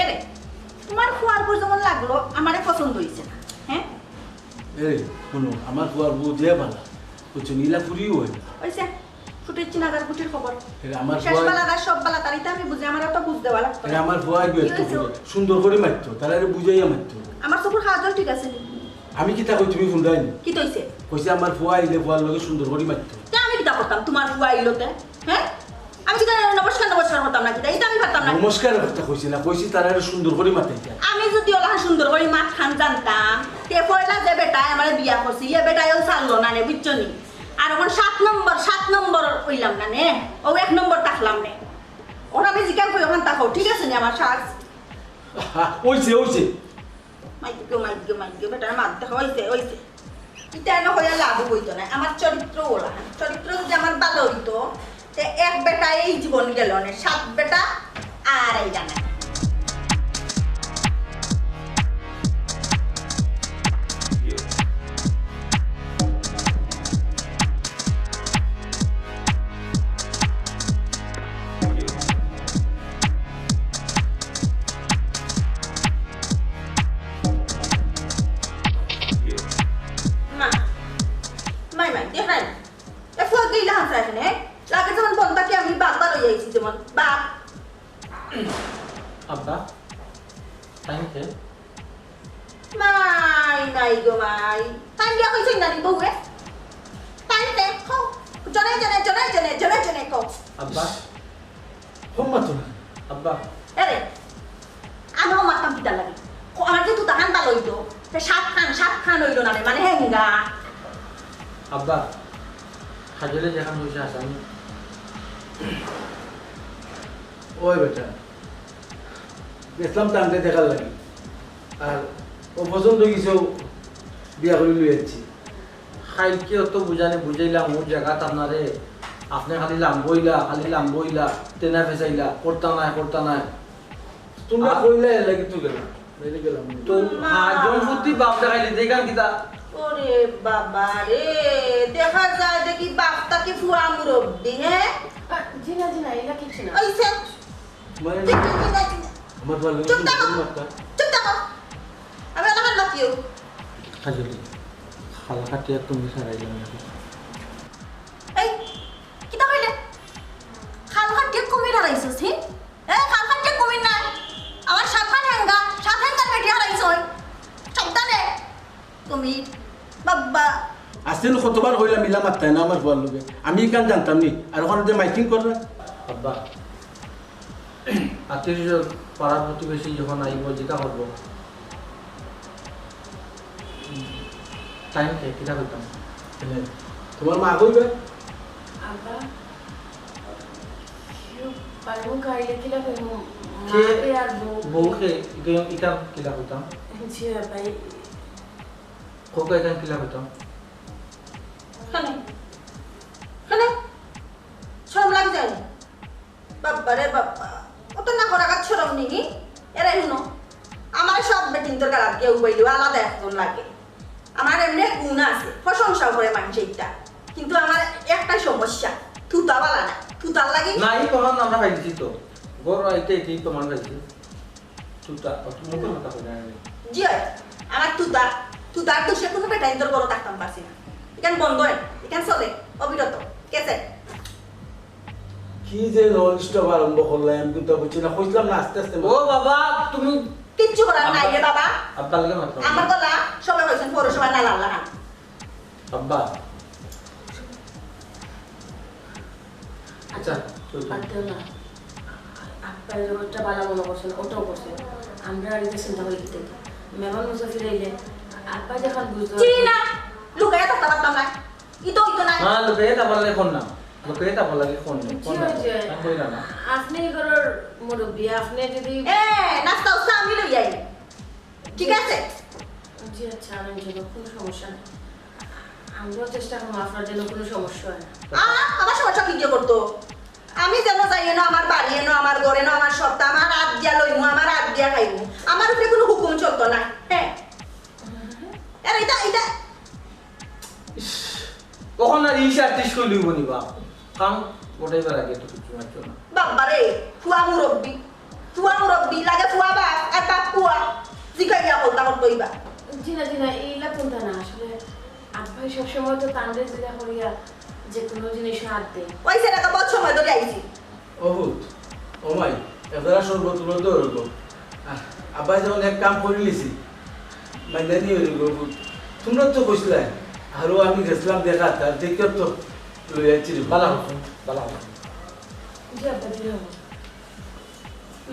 এরে তোমার খোয়ার পর যেমন লাগলো আমারে পছন্দ হইছে না হ্যাঁ এই শুনো আমার তোমার বউ যে ভালো বুঝছো নীলা ফুরিও হয় হইছে ছোট কুটির চিনাগার কুটির খবর এটা আমার শেষ ভয়- বেলা সব বেলা তারিতে আমি বুঝি আমার একটা বুঝ দেওয়া লাগতো এটা আমার ভয় ব্যস্ত করে সুন্দর করে মারতো তারা বুঝাইয়া মারতো আমার চকুর হাজল ঠিক আছে নি? আমি কি তা কই তুমি শুনদাইনি কি তৈছে কইছে আমার ফুয়া আইলে ফুয়ার লগে সুন্দর করে মারতো তা আমি কিতা করতাম তোমার ফুয়া আইলোতে হ্যাঁ আমি কিতা নমস্কার নমস্কার করতাম না কিতা এটা আমি পারতাম না নমস্কার কথা কইছি না কইছি তারা সুন্দর করে মারতাইতা আমি যদি ওলা সুন্দর করে মাছ খান জানতাম তে পয়লা যে বেটায় আমার বিয়া করছি এ বেটায়ও ছাড়লো না নে বুঝছো নি আর এখন 7 নম্বর হইলাম না নে ও 1 নম্বর থাকলাম নে ওরা আমি জিজ্ঞাসা করি ওখান তাকাও ঠিক আছে নি আমার শ্বাস ওইছে মাইকে বেটার মাছ দেখা হইছে এটা এনে হইয়া লাভ হইতো না আমার চরিত্র ওলা চরিত্র যদি আমার ভালো হইতো তে এক বেটা এই জীবন গেল না 7 বেটা আর এই জানা আব্বা তাই কে আব্বা কম মাতো না আব্বা আমিও মারতাম পিতা লাগে আমার যে তুই তাহান ভালো হইতো 7 খান হইলো না মানে হেঙ্গা আব্বা হাজলে যেখান বসে আসামি ওই বেটা গেছিলাম টানতে দেখার লাগে আর ও পছন্দ হয়ে বিয়া করে লুই যাচ্ছি খাইকে অত বুঝাইলাম ওর জায়গাত আপনারে আপনি খালি লাম্বইলা তেনা ফেসাইলা করতা নাই তোমরা কইলে লাগি তো গেলাম তো হাজন ফুটি বাপ দেখাইলে দেখান কিতা ওরে বাবা রে দেখা যায় দেখি বাপটাকে ফুয়া মুরব্বি হ্যাঁ জিনা জিনা এলা কিছু না ওইসে মানে আমার ভালো চুপ থাকো আমি আমার বাকিও হাজলি খালা কাটিয়া তুমি সারাইলাম নাকি এই কিটা কইলে খালখান কে কমি হারাইছস হি খালখান কে কমি না আমার সাতখান হেঙ্গার বেটি হারাইছস সাবধানে তুমি বাবা আসলে কতবার হইলাম মিলা মাত্তায় না আমার বল লোকে আমি কেন জানতাম নি আর ওখানে যে মাইকিং করবে আব্বা আত্মীয় পাড়ার প্রতিবেশী যখন আইব যেটা করবো টাইম কে কিটা করতাম তোমার মা কইবে আব্বা পারবো কাইলে কিলা কইমু কে মাপে আর বউকে ইকান কিলা করতাম জি ভাই কোকা ইকান কিলা করতাম খানে শরম লাগ যায় বাবা রে বাবা অত না করা কাজ শরম নি এরাই হুনো আমার সব বেটিন তোর গালার কেউ বইলো আলাদা একজন লাগে আমার এমনি গুণ আছে প্রশংসা করে মানুষ এইটা কিন্তু আমার একটাই সমস্যা থুতা বালা না থুতার লাগে নাই তখন আমরা খাইছি তো গর আইতে এই প্রমাণ খাইছি তুতা মুখের কথা কই না জি আমার থুতার তো সে কোনো বেটাইন তোর বড় থাকতাম পারছি না এখান বন্ধ এখান চলে অবিরত কেসে কি যে নন স্টপ আরম্ভ করলাম আমি তো বুঝছি না কইছিলাম না আস্তে আস্তে ও বাবা তুমি কিচ্ছু করার নাই রে বাবা আব্বা লাগে মাত্র আমার গলা সবাই হয়েছেন পৌরসভা না লাল লাগান আব্বা আচ্ছা পারতেও না আপনার ওটা বালা মনে করছেন ওটাও করছেন আমরা আর এটা চিন্তা করি কিতে মেহমান মুসাফির আইলে আপা যখন বুঝতে চিনি না লুকায় থাকতে পারতাম না ইতো নাই হ্যাঁ লোকে তা বললে কোন না লোকে তা বললে কোন না কই না আপনি ঘরের মুরব্বী আপনি যদি নাস্তা উস্তা আমি লই যাই ঠিক আছে জি আচ্ছা আমি যেন কোনো সমস্যা নেই আমরাও চেষ্টা করবো আপনার যেন কোনো সমস্যা হয় না আমার সমস্যা কি দিয়ে করতো আমি যেন যাই এনো আমার বাড়ি এনো আমার ঘরে এনো আমার সপ্তাহ আমার রাত দিয়া লইমু আমার রাত দিয়া খাইমু আমার উপরে কোনো হুকুম চলতো না হ্যাঁ আরে এটা কখন আর ইশা টিস কই লইব নি বাপ কাম গোটাইবার আগে তো কিছু মাত্র না বাবা রে ফুয়া মুরব্বি লাগে ফুয়া বাপ আর বাপ ফুয়া জিগাইয়া বলতা করতইবা জি না এইলা কোনটা না আসলে আব্বাই সবসময় তো তান্ডে জিরা করিয়া যে কোনো জিনিস হাত দে। ওই ছেলেটা বহুত সময় ধরে আইছি। অভূত ও মাই এবারে সর্বত তুলো দৌড়বো আব্বাই যখন এক কাম করে লিছি বাইন্দা নিয়ে হইল অভূত তোমরা তো কইছিলে আরো আমি গেছিলাম দেখা তার দেখে তো লই আইছি বালা হতো বালা হতো জি আব্বা দিলে হবে।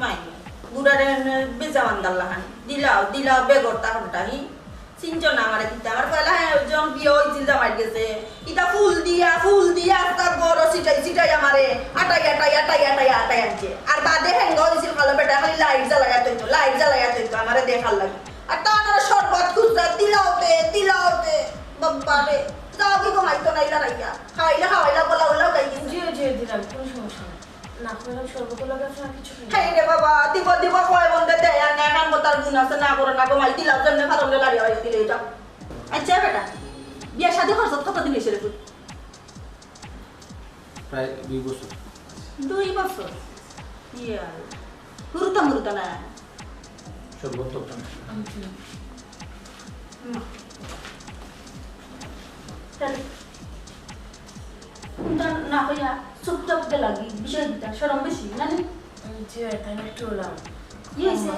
মাই বুড়ারে বেজামান দাল্লাহান দিলাও বেগরটা হটাহি চিনজন আমারে কিতা আমার কইলা হ্যাঁ জন বিয়ে হইছিল জামাই গেছে ইটা ফুল দিয়া তা বড় সিটাই আমারে আটাই আনছে আর বাদে হ্যাঙ্গ হইছিল ভালো বেটা খালি লাইট জ্বালায়া তো আমারে দেখার লাগে আর তার শরবত খুঁজা দিলাওতে বাবারে যাও কি ঘুমাইতো নাইলা রাইয়া খাওয়াইলা বলা গাই জি জি দিলাম, কোনো সমস্যা নেই। না করলাম সর্বত লাগে আপনার কিছু নেই। হ্যাঁ রে বাবা দিব কয় বন্ধে দেয় আর না কাম তার গুণ আছে না করে না ঘুমাই দিলাম জন্য ফারমলে লাড়িয়া হয়ে দিলে এটা আচ্ছা বেটা বিয়া শাদী খরচ কতদিন হয়েছে রে তুই প্রায় 2 বছর 2 বছর ইয়া মুরুতা না সর্বত আমি চিনি। না হইয়া চুপচাপ গে লাগি বিষয় দিতা সরম বেশি জানি জি এখানে একটু ওলাম। ইয়েছে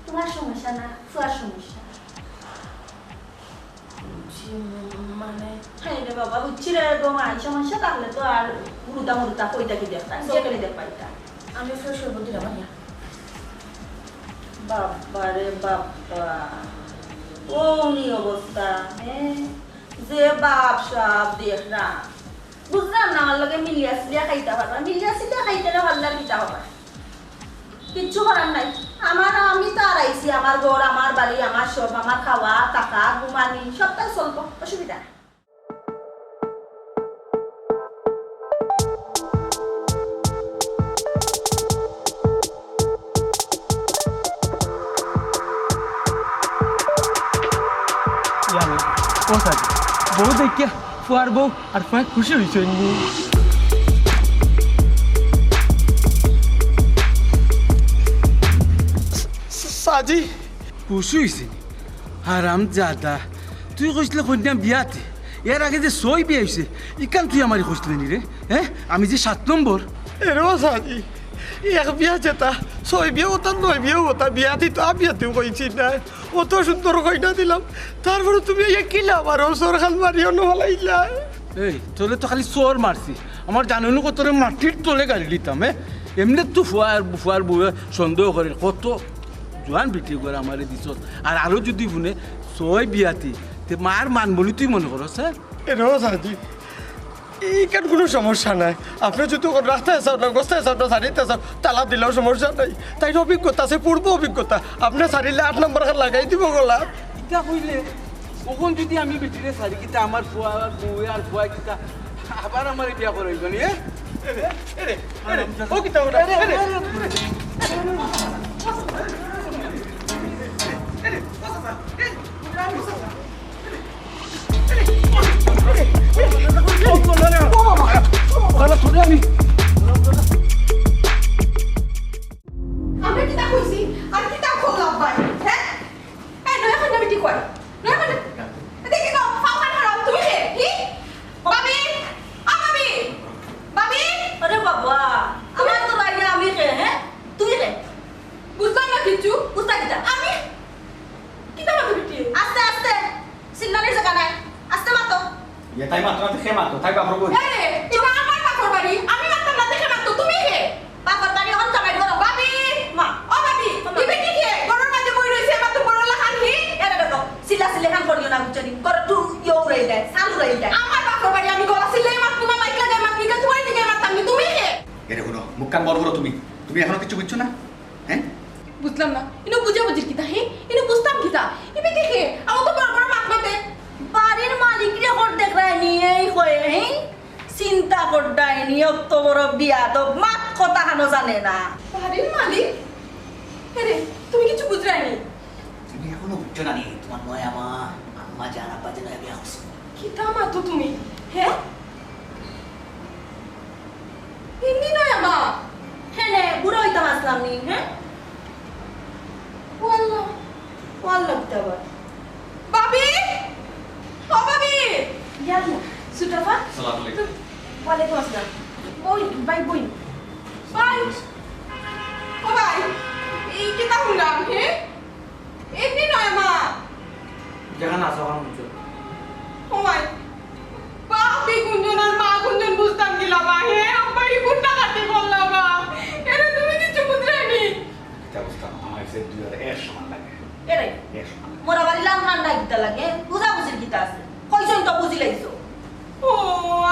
তোমার সমস্যা না ফুয়ার সমস্যা জি মানে হ্যাঁ রে বাবা বুঝছি রে গোমাই সমস্যা তাহলে তো আর মুরুতা কইতা কি দেখতা যেখানে দেখ পাইতা আমি ফের সর্বত দিলাম ভাইয়া। বাবা রে বাবা ও নি অবস্থা হ্যাঁ যে বাপ সাপ দেখ না বুঝলাম না আমার লগে মিলিয়া খাইতে পারবা মিলিয়া খাইতে না ভাল্লা পিতা হবা কিচ্ছু করার নাই আমি তো আর আইছি আমার ঘর আমার বাড়ি আমার সব আমার খাওয়া টাকা ঘুমানি সবটাই চলবো অসুবিধা নাই বউ দেখিয়া ফুয়ার বউ আর ফুয়া খুশি হয়েছে সাজি খুশি হয়েছে হারাম জাদা তুই কইসলে কন্যা বিয়াতে এর আগে যে 6 বিয়ে হয়েছে ইকান তুই আমারে কইসলে নি রে হ্যাঁ আমি যে 7 নম্বর এরও সাজি এক বিয়া যেতা 6 বিয়ে হতা 9 বিয়ে হতা বিয়াতি তো বিয়াতেও কইছি না অত সুন্দর কইনা দিলাম তারপরে তুমি কিলা আমার ওসর খাল মারিও নহলাইলা এই তোলে তো খালি চোর মারছি আমার জানুনি কত মাটির তোলে গাড়ি দিতাম এমনি তো ফুয়ার বউয়ে সন্দেহ করে কত জোয়ান বিক্রি করে আমার দিছ আর আরো যদি শুনে 6 বিয়াতি তে মার মান বলি তুই মনে করস হ্যাঁ এরও সাজি এইখান কোনো সমস্যা নাই আপনি যদি রাস্তায় আসাও না গোস্তায় আসাও না সারিতে আসাও তালা দিলেও সমস্যা নাই তাই অভিজ্ঞতা আছে পূর্ব অভিজ্ঞতা আপনি সারিলে 8 নম্বর খান লাগাই দিব গলা ইটা কইলে কখন যদি আমি বেটিরে সারি কিতা আমার ফুয়া বউয়ে আর ফুয়া কিতা আবার আমার বিয়া করাইব নি ও কিতা ওটা আমরা কিতা কইছি আর কিতা খোলা ভাই হ্যাঁ এই নয়া খান আমি ঠিক কই নয়া খান দেখি না ফাওয়ান হারাম তুমি হে কি বাবি বাবি আরে বাবা আমার তো রাইয়া আমি কে হ্যাঁ তুই রে বুঝলাম না কিচ্ছু বুঝতা কিতা আমি কিতা মাথা বিটি আস্তে সিগনালের জায়গা নাই আস্তে মাতো ইয়ে তাই মাত্র দেখে মাত্র তাই বাপর বই এই রে এটা আমার বাপর বাড়ি আমি মাত্র না দেখে মাত্র তুমি হে বাবার বাড়ি এখন জামাই করো বাবি মা ও বাবি তুমি কি হে গরুর মাঝে বই রইছে মাত্র বড় লাখান হি এরে দেখো সিলে খান করিও না বুঝছনি কর টু ইউ রই দেয় সাল রই দেয় আমার বাপর বাড়ি আমি গলা সিলাই মাত্র না মাইকলা দেয় মাত্র কি তোমার দিকে মাত্র তুমি হে এরে হলো মুখ কান বড় বড় তুমি এখনো কিছু বুঝছো না হ্যাঁ বুঝলাম না ইনো বুঝা বুঝির কিতা হে ইনো বুঝতাম কিতা ইবে কি হে আমার তো বড় বড় মাত মাতে বাড়ির মালিক রে কর দেখ রায় নিয়ে কয়ে হ্যাঁ চিন্তা করডাই নিয়ে অত বড় বিয়া তো মাত কথা হানো জানে না বাড়ির মালিক আরে তুমি কিছু বুঝরাইনি তুমি এখনো বুঝছো না নি তোমার নয়া মা আম্মা জানা পাতে নয়া বিয়া হচ্ছে কিতা মাতো তুমি হ্যাঁ হিন্দি নয় মা হ্যাঁ নে বুড়ো হইতাম আসলাম নি হ্যাঁ ওয়াল্লাহ ওয়াল লাগতে আবার বাবি ও বাবি ইয়াল্লা সুটাফা আসসালামু আলাইকুম। ওয়ালাইকুম আসসালাম বই বাই বই ভাই ও ভাই এই কি তা শুনলাম হে এমনি নয় মা যেখানে আসো ওখানে বুঝছো ও ভাই বাপি গুঞ্জন আর মা গুঞ্জন বুঝতাম গিলা মা হে আব্বা এই গুন্ডা কাটি বললা মা এরে তুমি কিছু বুঝরাইনি এটা বুঝতাম আমার কাছে 2001 সমান লাগে এরাই 1 সমান লাগে। মোরা বাড়ি লাম ঠান্ডা গীতা লাগে বুঝা বুঝির গীতা আছে কইছন তো বুঝি লাইছো ও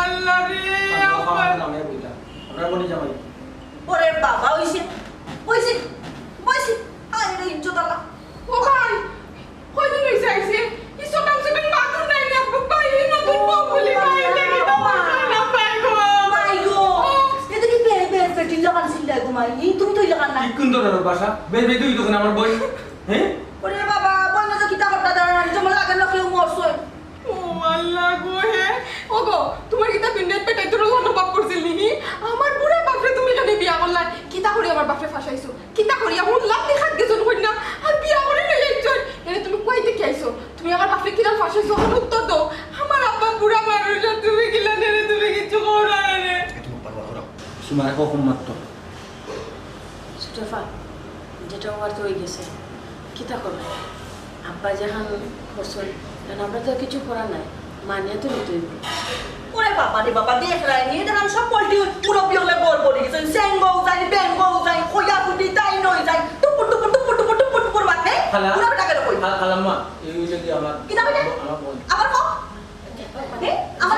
আল্লাহ রে আব্বা নামে বইলা আমরা বলি জামাই ওরে বাবা হইছে হইছে হইছে আরে রে ইজ্জত আল্লাহ ও ভাই কয়দিন হইছে আইছে ইসো কাম সে বেন বাথরুম নাই না বাবা এই নতুন বউ বলি ভাই দেখি তো না পাই গো মাই গো এটা কি বে বে পেটি লাগান সিল গো মাই তুমি তো লাগান না কি কোন ধরনের ভাষা বে বে তুই তখন আমার বই হ্যাঁ ওরে বাবা বন্য তো কিতা করতা দাঁড়া যেমন লাগে না কেউ মরছই ও আল্লাহ গো হে ও গো তোমার কিতা বিন্ডেট পেটাই তোর অনুভব করছিল নি আমার বুড়া বাপরে তুমি কেন বিয়া করলা কিতা করি আমার বাপরে ফাঁসাইছো কিতা করি আমার লাভ দেখাত গেছন কই না আর বিয়া করে লই একজন এনে তুমি কই দেখি আইছো তুমি আমার বাপরে কিলা ফাঁসাইছো কোন উত্তর দাও আমার আব্বা বুড়া মানুষ আর তুমি কিলা নেরে তুমি কিছু করো না রে তুমি পারবা করো সীমায় হুকুম মাত্র সুটাফা যেটা হওয়ার তো হয়ে গেছে কিতা করবে আব্বা যখন করছেন কারণ আমরা তো কিছু করার নাই মানিয়ে তো নিতেই হবে। ওরে বাবা রে বাবা দেখ রাই নিয়ে দেখলাম সব পল্টি মুরব্বি হলে বল পড়ে গেছে সেঙ্গো যাই বেঙ্গো যাই কইয়া ফুটি তাই নই যাই টুপুর টুপুর টুপুর টুপুর টুপুর টুপুর বাতে খালা পুরো টাকা কই খালাম্মা এই যদি আমার কিতা বলে আমার বোন আবার কো আমার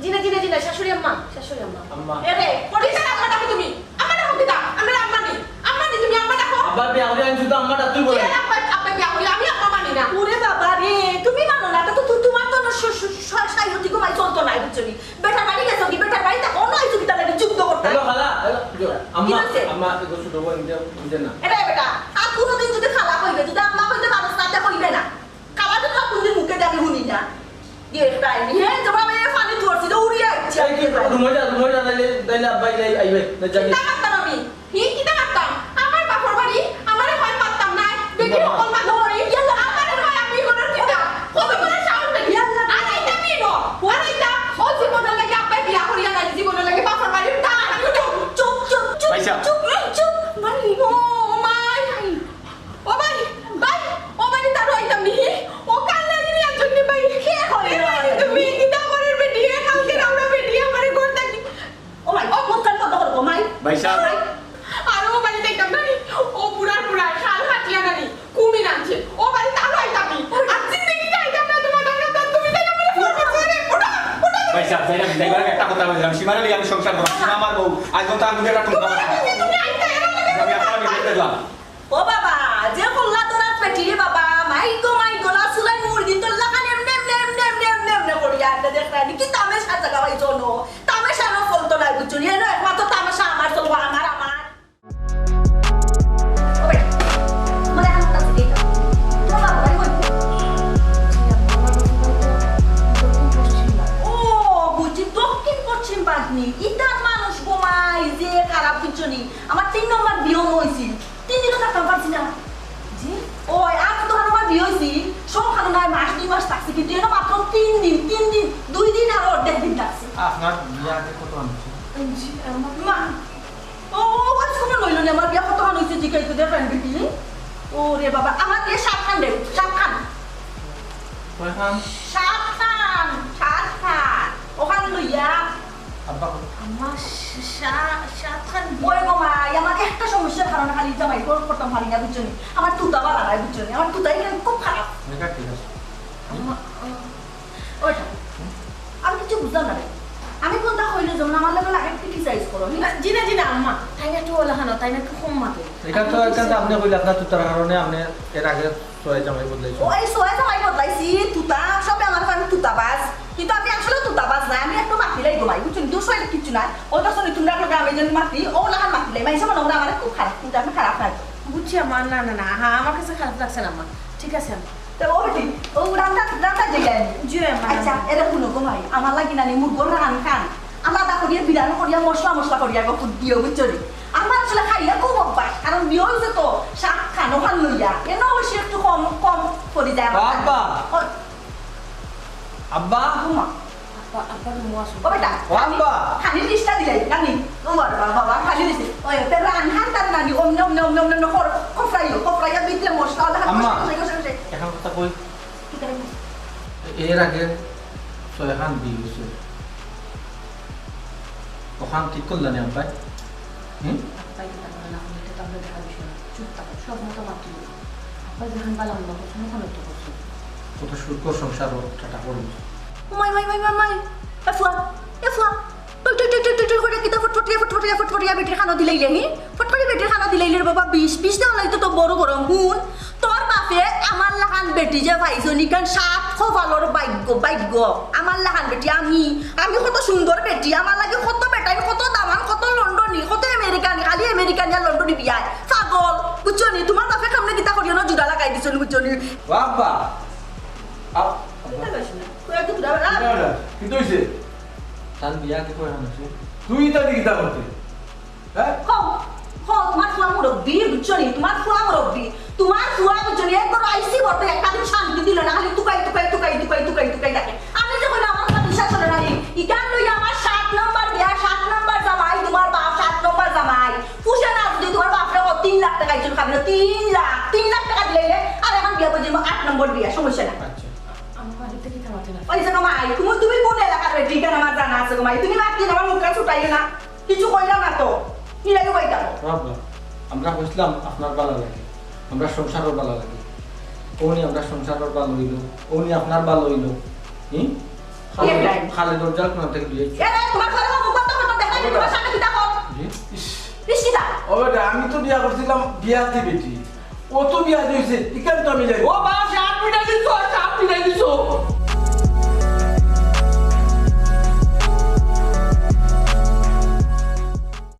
জিনা জিনা জিনা শাশুড়ি আম্মা শাশুড়ি আম্মা আম্মা এরে পরিচয় আম্মা ডাকো তুমি আম্মা ডাকো কিতা আমরা আম্মা নি তুমি আম্মা ডাকো আব্বা বিয়া করে আনছি তো আম্মাটা তুই বলে কে আব্বা আব্বা বিয়া করলে আমি আম্মা মানি না ওরে বাবা রে তুমি মানো না তো তোমার তো সাই হতি ঘুমাই চলতো নাই বুঝছনি বেটার বাড়ি গেছো কি বেটার বাড়িতে অন্য আইছো কি তাহলে যুদ্ধ করতে হ্যালো খালা আম্মা হইছে? আম্মা এগো ছোট বোন ইন্দে না এরে বেটা আর কোনোদিন যদি খালা কইবে যদি আম্মা কইতে মানুষ না তে কইবে না খালা তো কোনদিন মুখে দেখি শুনি না দিয়ে তাই নি হে তোমরা আমি ফানি ধরছি তো উড়িয়া আইছে এই কি রুমে যা তাইলে আব্বা আইবে না যাবি কিতা করতাম আমি কিতা করতাম আমার বাপর বাড়ি আমারে হয় পারতাম না দেখি সকল মা ধরে ইয়াল্লা আমারে হয় আমি কোন কিতা কত বড় সাউন্ড দেখি আরে এটা মিনো আরে এটা ও জীবনের লাগি আব্বা বিয়া করিয়া নাই জীবনের লাগি বাপর বাড়ি তা আমি চুপ চুপ চুপ চুপ ভাইসা। চুপ চুপ মানি ও মাই ও ভাই ভাই ও ভাই তার আইতাম নি ও কাল লাগি নি একজন নি ভাই কে হয় তুমি কিতা করার বেটি কালকে আমরা বেটি আমারে ঘর থাকি ও মাই ও মুখ কান কত করবো মাই ভাইসা। আর ও বাড়ি দেখতাম না ও পুরার পুরার শাল হাটিয়া নানি কুমি নাচছে ও বাড়ি তারও আইতাম নি আর জিন্দগি যাইতাম না তোমার দাদা তুমি তাই আমারে ফোন করছো রে ওটা ওটা ভাইসা যাইরা দেখবার একটা কথা বললাম সীমারে লিয়ে আমি সংসার করব সীমা আমার বউ আজ তো আমি একটা টুকা তুমি আইতা আমি আপনার বিয়ে দিলাম ও বাবা যে কল্লা তোরা পেটি রে বাবা মাই গলা সুলাই মুরগি তো লাগান এমনে করিয়া আনতে দেখ রানি কি তামেশা জায়গা ভাই জনো তামেশা না ফলতো নাই বুঝছনি এনো একমাত্র তামেশা আমার চলবো আমার ওবে মনে হাত তাতে দিই তো বাবা ভাই কই ও বুঝি দক্ষিণ পশ্চিম বাগনি ইতার মানুষ গোমাই যে খারাপ বুঝছনি আমার 3 নম্বর বিয়ে হইছিল 3 দিনও থাকতে পারছি না জি ওই আমি তো আমার বিয়ে হইছি সব খানো নাই মাস 2 মাস থাকছি কিন্তু এনো মাত্র 3 দিন 2 দিন আর অর্ধেক দিন থাকছি আপনার বিয়াতে কত আনছে মা ও ওয়াজ কোন লইলো না আমার বিয়া কত খান হইছে জিকাই তো দেন বিটি ও রে বাবা আমার বিয়ে 7 খান দে 7 খান কয় খান 7 খান ওখান লইয়া আব্বা আমার সাতখান ওই গোমা আমার একটা সমস্যার কারণে খালি জামাই করতাম পারি না বুঝছনি আমার তুতা বালা নাই বুঝছনি আমার তুতাই খুব খারাপ দেখা ঠিক আছে ওইটা আমি কিছু বুঝলাম না রে। আমি কোনটা কইলে যেমন আমার লাগে লাগে ক্রিটিসাইজ করো জিনা জিনা আম্মা তাই না একটু ওলা খানো তাই না একটু কম মাকে এটা তো এখানে আপনি কইলে আপনার তুতার কারণে আপনি এর আগে সবাই জামাই বদলাইছো ওই সোয়া জামাই বদলাইছি তুতা সবে আমার আমি তুতাবাজ কিন্তু আমি আসলে তুতাবাজ না আমি একটু মাতিলাই গোমাই বুঝছেন দোষ হইলে কিছু নাই ওটা শুনি তোমরা লোক আমি যেন মাতি ও লাগান মাতিলাই মাইসা মনে হয় আমার খুব খারাপ কিন্তু আমি খারাপ নাই বুঝছি আমার না না না হ্যাঁ আমার কাছে খারাপ লাগছে না আম্মা ঠিক আছে আম্মা তো ও বেটি ও রান্না জায়গায় জি আম্মা আচ্ছা এরা শুনো গোমাই আমার লাগি না মুরগোর রান খান আলাদা করিয়া বিরান করিয়া মশলা করিয়া গো দিও বুঝছনি আমার আসলে খাইয়া খুব অভ্যাস কারণ বিয়ে হয়েছে তো শাক খান ওখান লইয়া কেন অবশ্যই একটু কম কম করে যায় আমার। আব্বা। ও, আব্বা ঘুমা আব্বার মোয়াস ও বেটা ও আব্বা খালি লিস্টটা দিলে নানি তোমার বাবা খালি দিছে ওই তে রান্নার তার নানি অমনে অমনে অমনে অমনে কফরাইয়া বিদ্যে মশলা হলে আম্মা। এখন কথা কই এর আগে ছয়খান বিয়ে হয়েছে ওখান ঠিক করলেন আব্বাই আব্বাই কি তার না হলে এটা তো আমরা দেখা বিষয় না। চুপ থাকো সব মতো মাত্র আব্বা যখন বালাম না তখন ওখানে তো করছো কত সুন্দর সংসার টাটা করবো মাই এফুয়া তুই করে কিতা ফুটফুটিয়া বেটির খানা দিলাইলে হি ফুটফুটি বেটির খানা দিলাইলে বাবা 20 দেওয়া লাগতো তো বড় গরম হুন তোর বাপে আমার লাহান বেটি যে ভাইজনি কান 7 খোফালর ভাগ্য আমার লাহান বেটি আমি কত সুন্দর বেটি আমার লাগে কত বেটাই কত দামান কত লন্ডনি কত আমেরিকানি খালি আমেরিকানি আর লন্ডনি বিয়ায় পাগল বুঝছনি তোমার বাপে কামনে কিতা করিও না জুড়া লাগাই দিছনি বুঝছনি বাবা কিন্তু হয়েছে তার বিয়া কি করে আনছে তুই তাদের গীতা করতে হ্যাঁ তোমার ফুয়া মুরব্বী বুঝছনি তোমার ফুয়া বুঝছনি একবার আইসি বটে একটা দিন শান্তি দিল না খালি টুকাই দেখে আমি যখন আমার কথা বিশ্বাস হলো না ইকান লইয়া আমার 7 নম্বর বিয়া 7 নম্বর জামাই তোমার বাপ 7 নম্বর জামাই পুষে না যদি তোমার বাপরা 3 লাখ টাকা ইজন খাবি না 3 লাখ টাকা দিলে আর এখন বিয়া বুঝি 8 নম্বর বিয়া সমস্যা না আচ্ছা আমার বাড়িতে কি থামাতে না ওই যে মাই তুমি কোন এলাকার বেটি কেন আমার জানা আছে মাই তুমি মাতি আমার মুখটা ছুটাইও না কিছু কইলাম না তো কি লাগে কইতাম বাবা আমরা বুঝলাম আপনার ভালো লাগে আমরা সংসারের ভালো লাগে ওনি আমরা সংসারের ভালো হইল ওনি আপনার ভালো হইল খালে দরজার কোন থেকে দিয়েছি এ তোমার ঘরে মুখ কথা কথা দেখা যায় তোমার সামনে কিতা কর বৃষ্টিটা ও বেটা আমি তো বিয়া করছিলাম বিয়াতে বেটি ও তো বিয়া দিয়েছে ইকান তো আমি যাই ও বাবা 7 মিনিট দিছো